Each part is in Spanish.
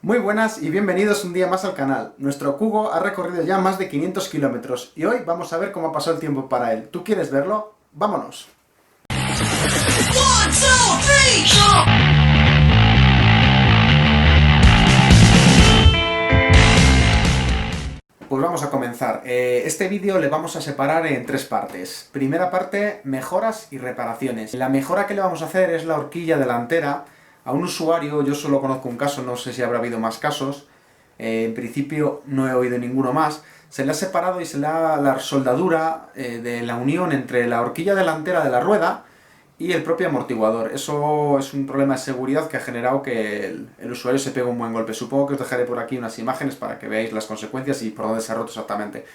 Muy buenas y bienvenidos un día más al canal. Nuestro Kugo ha recorrido ya más de 500 kilómetros y hoy vamos a ver cómo ha pasado el tiempo para él. ¿Tú quieres verlo? ¡Vámonos! Pues vamos a comenzar. Este vídeo le vamos a separar en tres partes. Primera parte, mejoras y reparaciones. La mejora que le vamos a hacer es la horquilla delantera. A un usuario, yo solo conozco un caso, no sé si habrá habido más casos, en principio no he oído ninguno más, se le ha separado y se le ha la soldadura de la unión entre la horquilla delantera de la rueda y el propio amortiguador. Eso es un problema de seguridad que ha generado que el usuario se pegue un buen golpe. Supongo que os dejaré por aquí unas imágenes para que veáis las consecuencias y por dónde se ha roto exactamente.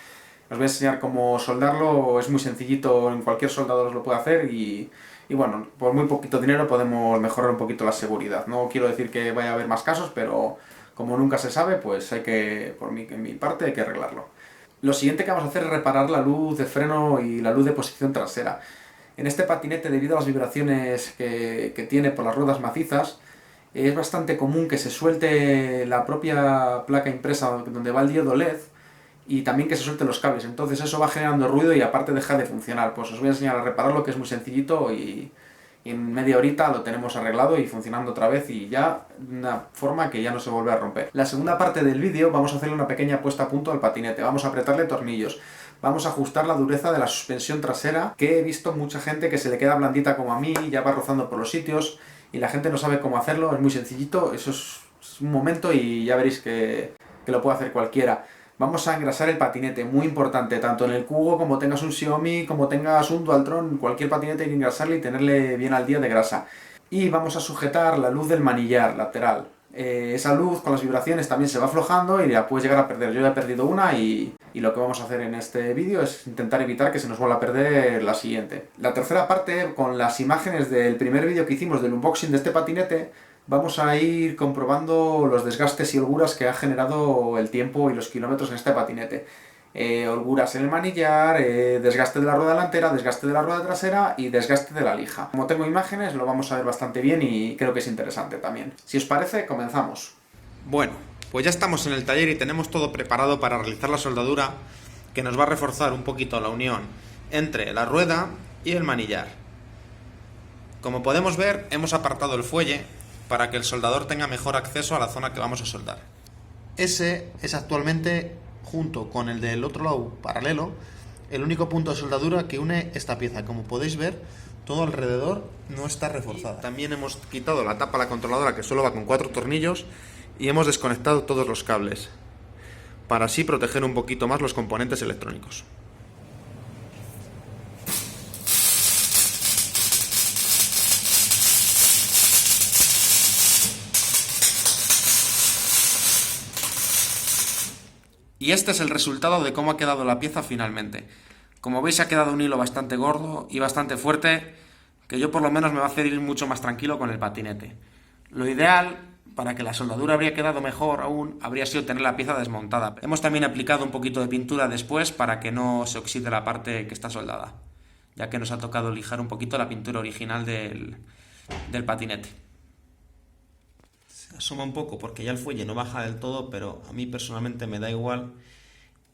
Os voy a enseñar cómo soldarlo, es muy sencillito, en cualquier soldador os lo puede hacer y bueno, por muy poquito dinero podemos mejorar un poquito la seguridad. No quiero decir que vaya a haber más casos, pero como nunca se sabe, pues hay que, en mi parte, hay que arreglarlo. Lo siguiente que vamos a hacer es reparar la luz de freno y la luz de posición trasera. En este patinete, debido a las vibraciones que tiene por las ruedas macizas, es bastante común que se suelte la propia placa impresa donde va el diodo LED y también que se suelten los cables. Entonces eso va generando ruido y aparte deja de funcionar. Pues os voy a enseñar a repararlo, que es muy sencillito y en media horita lo tenemos arreglado y funcionando otra vez y ya de una forma que ya no se vuelve a romper. La segunda parte del vídeo vamos a hacerle una pequeña puesta a punto al patinete. Vamos a apretarle tornillos. Vamos a ajustar la dureza de la suspensión trasera, que he visto mucha gente que se le queda blandita como a mí, ya va rozando por los sitios y la gente no sabe cómo hacerlo. Es muy sencillito, eso es un momento y ya veréis que lo puede hacer cualquiera. Vamos a engrasar el patinete, muy importante, tanto en el Kugo como tengas un Xiaomi, como tengas un Dualtron, cualquier patinete hay que engrasarle y tenerle bien al día de grasa. Y vamos a sujetar la luz del manillar lateral. Esa luz con las vibraciones también se va aflojando y la puedes llegar a perder. Yo ya he perdido una y lo que vamos a hacer en este vídeo es intentar evitar que se nos vuelva a perder la siguiente. La tercera parte, con las imágenes del primer vídeo que hicimos del unboxing de este patinete, vamos a ir comprobando los desgastes y holguras que ha generado el tiempo y los kilómetros en este patinete. Holguras en el manillar, desgaste de la rueda delantera, desgaste de la rueda trasera y desgaste de la lija. Como tengo imágenes lo vamos a ver bastante bien y creo que es interesante también. Si os parece, comenzamos. Bueno, pues ya estamos en el taller y tenemos todo preparado para realizar la soldadura que nos va a reforzar un poquito la unión entre la rueda y el manillar. Como podemos ver, hemos apartado el fuelle para que el soldador tenga mejor acceso a la zona que vamos a soldar. Ese es actualmente, junto con el del otro lado paralelo, el único punto de soldadura que une esta pieza. Como podéis ver, todo alrededor no está reforzada. También hemos quitado la tapa a la controladora, que solo va con 4 tornillos, y hemos desconectado todos los cables, para así proteger un poquito más los componentes electrónicos. Y este es el resultado de cómo ha quedado la pieza finalmente. Como veis, ha quedado un hilo bastante gordo y bastante fuerte, que yo por lo menos me va a hacer ir mucho más tranquilo con el patinete. Lo ideal, para que la soldadura habría quedado mejor aún, habría sido tener la pieza desmontada. Hemos también aplicado un poquito de pintura después para que no se oxide la parte que está soldada, ya que nos ha tocado lijar un poquito la pintura original del patinete. Asoma un poco porque ya el fuelle no baja del todo, pero a mí personalmente me da igual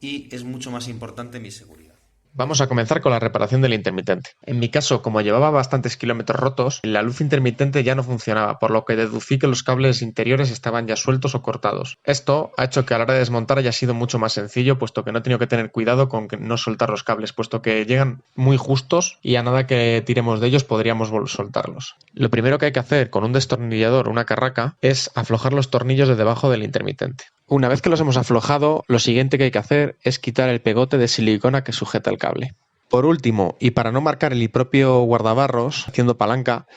y es mucho más importante mi seguridad. Vamos a comenzar con la reparación del intermitente. En mi caso, como llevaba bastantes kilómetros rotos, la luz intermitente ya no funcionaba, por lo que deducí que los cables interiores estaban ya sueltos o cortados. Esto ha hecho que a la hora de desmontar haya sido mucho más sencillo, puesto que no he tenido que tener cuidado con no soltar los cables, puesto que llegan muy justos y a nada que tiremos de ellos podríamos soltarlos. Lo primero que hay que hacer con un destornillador o una carraca es aflojar los tornillos de debajo del intermitente. Una vez que los hemos aflojado, lo siguiente que hay que hacer es quitar el pegote de silicona que sujeta el cable. Por último, y para no marcar el propio guardabarros haciendo palanca,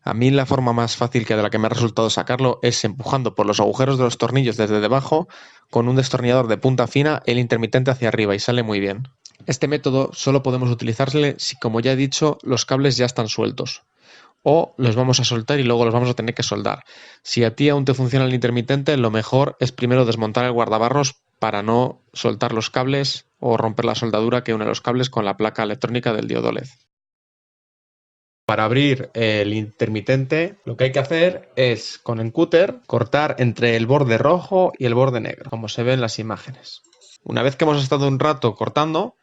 a mí la forma más fácil de la que me ha resultado sacarlo es empujando por los agujeros de los tornillos desde debajo con un destornillador de punta fina el intermitente hacia arriba y sale muy bien. Este método solo podemos utilizarle si, como ya he dicho, los cables ya están sueltos. O los vamos a soltar y luego los vamos a tener que soldar. Si a ti aún te funciona el intermitente, lo mejor es primero desmontar el guardabarros para no soltar los cables o romper la soldadura que une los cables con la placa electrónica del diodo LED. Para abrir el intermitente, lo que hay que hacer es, con el cúter, cortar entre el borde rojo y el borde negro, como se ve en las imágenes. Una vez que hemos estado un rato cortando,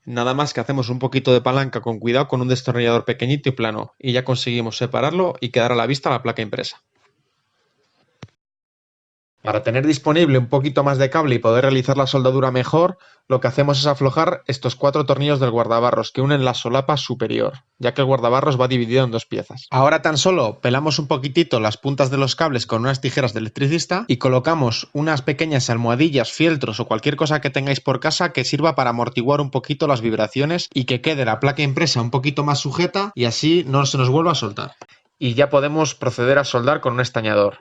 nada más que hacemos un poquito de palanca con cuidado con un destornillador pequeñito y plano, y ya conseguimos separarlo y quedar a la vista la placa impresa. Para tener disponible un poquito más de cable y poder realizar la soldadura mejor, lo que hacemos es aflojar estos 4 tornillos del guardabarros que unen la solapa superior, ya que el guardabarros va dividido en 2 piezas. Ahora tan solo pelamos un poquitito las puntas de los cables con unas tijeras de electricista y colocamos unas pequeñas almohadillas, fieltros o cualquier cosa que tengáis por casa que sirva para amortiguar un poquito las vibraciones y que quede la placa impresa un poquito más sujeta y así no se nos vuelva a soltar. Y ya podemos proceder a soldar con un estañador.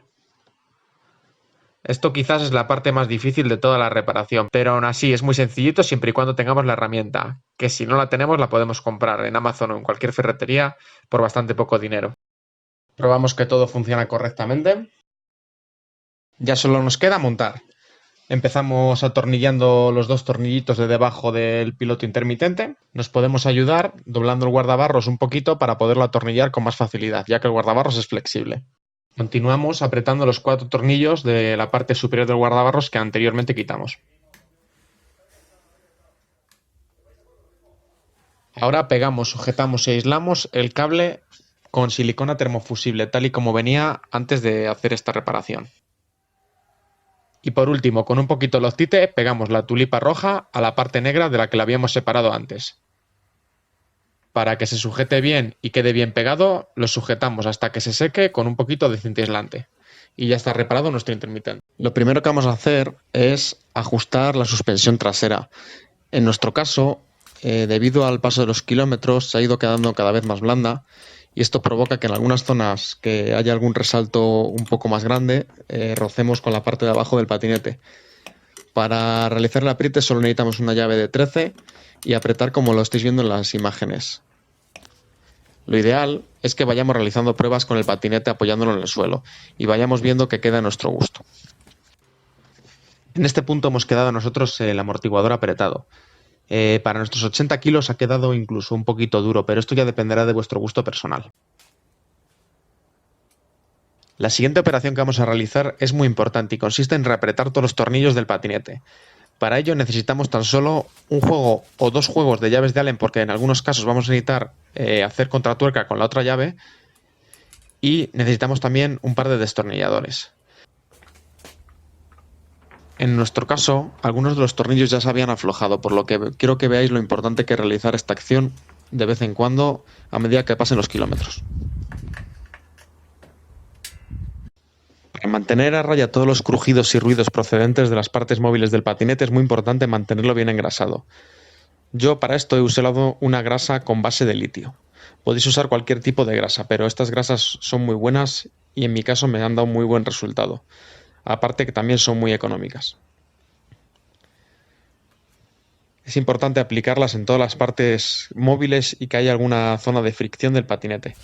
Esto quizás es la parte más difícil de toda la reparación, pero aún así es muy sencillito siempre y cuando tengamos la herramienta, que si no la tenemos la podemos comprar en Amazon o en cualquier ferretería por bastante poco dinero. Probamos que todo funciona correctamente. Ya solo nos queda montar. Empezamos atornillando los 2 tornillitos de debajo del piloto intermitente. Nos podemos ayudar doblando el guardabarros un poquito para poderlo atornillar con más facilidad, ya que el guardabarros es flexible. Continuamos apretando los 4 tornillos de la parte superior del guardabarros que anteriormente quitamos. Ahora pegamos, sujetamos y aislamos el cable con silicona termofusible, tal y como venía antes de hacer esta reparación. Y por último, con un poquito de loctite, pegamos la tulipa roja a la parte negra de la que la habíamos separado antes. Para que se sujete bien y quede bien pegado, lo sujetamos hasta que se seque con un poquito de cinta aislante. Y ya está reparado nuestro intermitente. Lo primero que vamos a hacer es ajustar la suspensión trasera. En nuestro caso, debido al paso de los kilómetros, se ha ido quedando cada vez más blanda y esto provoca que en algunas zonas que haya algún resalto un poco más grande, rocemos con la parte de abajo del patinete. Para realizar el apriete solo necesitamos una llave de 13 y apretar como lo estáis viendo en las imágenes. Lo ideal es que vayamos realizando pruebas con el patinete apoyándolo en el suelo y vayamos viendo que queda a nuestro gusto. En este punto hemos quedado nosotros el amortiguador apretado. Para nuestros 80 kilos ha quedado incluso un poquito duro, pero esto ya dependerá de vuestro gusto personal. La siguiente operación que vamos a realizar es muy importante y consiste en reapretar todos los tornillos del patinete. Para ello necesitamos tan solo un juego o 2 juegos de llaves de Allen, porque en algunos casos vamos a necesitar hacer contratuerca con la otra llave, y necesitamos también un par de destornilladores. En nuestro caso, algunos de los tornillos ya se habían aflojado, por lo que quiero que veáis lo importante que es realizar esta acción de vez en cuando a medida que pasen los kilómetros. Para mantener a raya todos los crujidos y ruidos procedentes de las partes móviles del patinete es muy importante mantenerlo bien engrasado. Yo para esto he usado una grasa con base de litio. Podéis usar cualquier tipo de grasa, pero estas grasas son muy buenas y en mi caso me han dado muy buen resultado. Aparte que también son muy económicas. Es importante aplicarlas en todas las partes móviles y que haya alguna zona de fricción del patinete.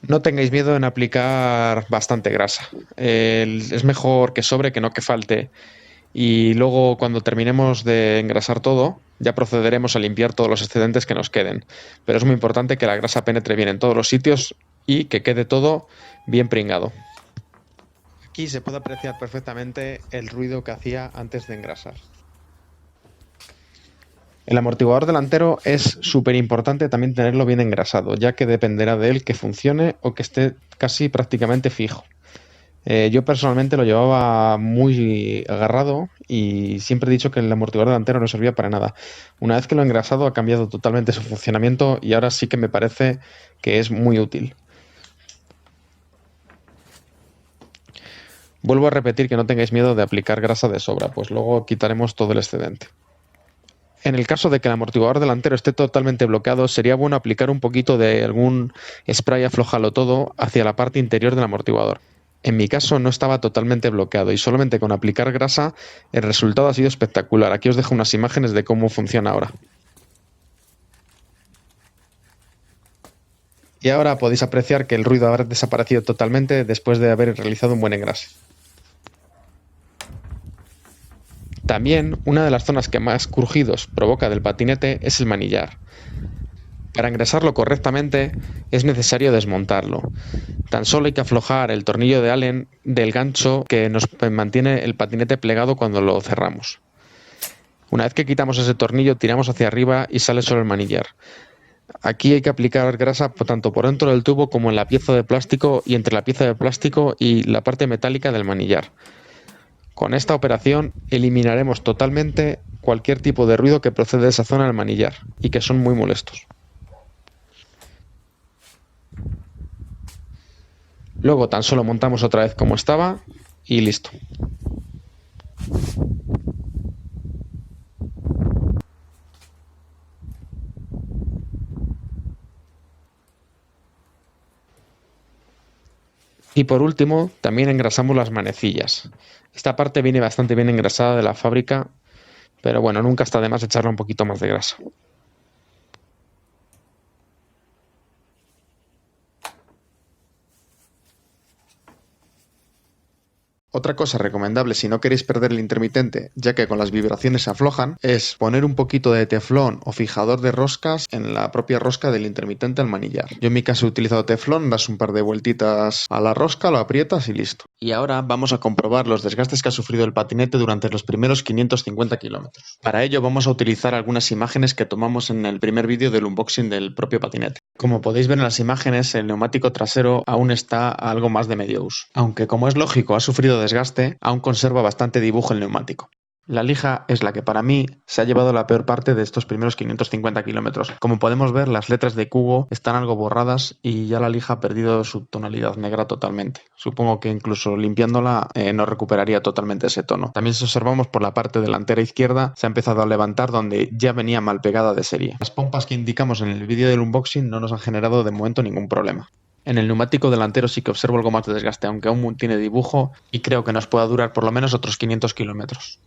No tengáis miedo en aplicar bastante grasa. Es mejor que sobre que no que falte. Y luego cuando terminemos de engrasar todo, ya procederemos a limpiar todos los excedentes que nos queden. Pero es muy importante que la grasa penetre bien en todos los sitios y que quede todo bien pringado. Aquí se puede apreciar perfectamente el ruido que hacía antes de engrasar. El amortiguador delantero es súper importante también tenerlo bien engrasado, ya que dependerá de él que funcione o que esté casi prácticamente fijo. Yo personalmente lo llevaba muy agarrado y siempre he dicho que el amortiguador delantero no servía para nada. Una vez que lo he engrasado ha cambiado totalmente su funcionamiento y ahora sí que me parece que es muy útil. Vuelvo a repetir que no tengáis miedo de aplicar grasa de sobra, pues luego quitaremos todo el excedente. En el caso de que el amortiguador delantero esté totalmente bloqueado, sería bueno aplicar un poquito de algún spray aflojalo todo hacia la parte interior del amortiguador. En mi caso no estaba totalmente bloqueado y solamente con aplicar grasa el resultado ha sido espectacular. Aquí os dejo unas imágenes de cómo funciona ahora. Y ahora podéis apreciar que el ruido habrá desaparecido totalmente después de haber realizado un buen engrase. También una de las zonas que más crujidos provoca del patinete es el manillar. Para engrasarlo correctamente es necesario desmontarlo. Tan solo hay que aflojar el tornillo de Allen del gancho que nos mantiene el patinete plegado cuando lo cerramos. Una vez que quitamos ese tornillo, tiramos hacia arriba y sale solo el manillar. Aquí hay que aplicar grasa tanto por dentro del tubo como en la pieza de plástico y entre la pieza de plástico y la parte metálica del manillar. Con esta operación eliminaremos totalmente cualquier tipo de ruido que procede de esa zona del manillar y que son muy molestos. Luego tan solo montamos otra vez como estaba y listo. Y por último, también engrasamos las manecillas. Esta parte viene bastante bien engrasada de la fábrica, pero bueno, nunca está de más echarle un poquito más de grasa. Otra cosa recomendable si no queréis perder el intermitente, ya que con las vibraciones se aflojan, es poner un poquito de teflón o fijador de roscas en la propia rosca del intermitente al manillar. Yo en mi caso he utilizado teflón, das un par de vueltitas a la rosca, lo aprietas y listo. Y ahora vamos a comprobar los desgastes que ha sufrido el patinete durante los primeros 550 kilómetros. Para ello vamos a utilizar algunas imágenes que tomamos en el primer vídeo del unboxing del propio patinete. Como podéis ver en las imágenes, el neumático trasero aún está a algo más de medio uso. Aunque como es lógico ha sufrido desgaste, aún conserva bastante dibujo el neumático. La lija es la que para mí se ha llevado la peor parte de estos primeros 550 kilómetros. Como podemos ver, las letras de Kugo están algo borradas y ya la lija ha perdido su tonalidad negra totalmente. Supongo que incluso limpiándola no recuperaría totalmente ese tono. También si observamos por la parte delantera izquierda se ha empezado a levantar donde ya venía mal pegada de serie. Las pompas que indicamos en el vídeo del unboxing no nos han generado de momento ningún problema. En el neumático delantero sí que observo algo más de desgaste, aunque aún tiene dibujo y creo que nos pueda durar por lo menos otros 500 kilómetros.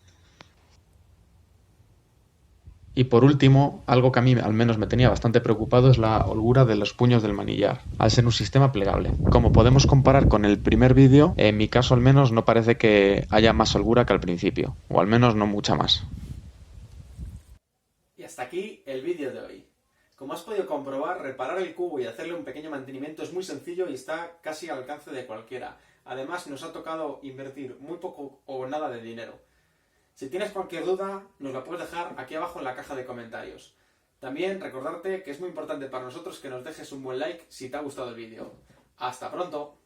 Y por último, algo que a mí al menos me tenía bastante preocupado es la holgura de los puños del manillar, al ser un sistema plegable. Como podemos comparar con el primer vídeo, en mi caso al menos no parece que haya más holgura que al principio, o al menos no mucha más. Y hasta aquí el vídeo de hoy. Como has podido comprobar, reparar el cubo y hacerle un pequeño mantenimiento es muy sencillo y está casi al alcance de cualquiera. Además, nos ha tocado invertir muy poco o nada de dinero. Si tienes cualquier duda, nos la puedes dejar aquí abajo en la caja de comentarios. También recordarte que es muy importante para nosotros que nos dejes un buen like si te ha gustado el vídeo. ¡Hasta pronto!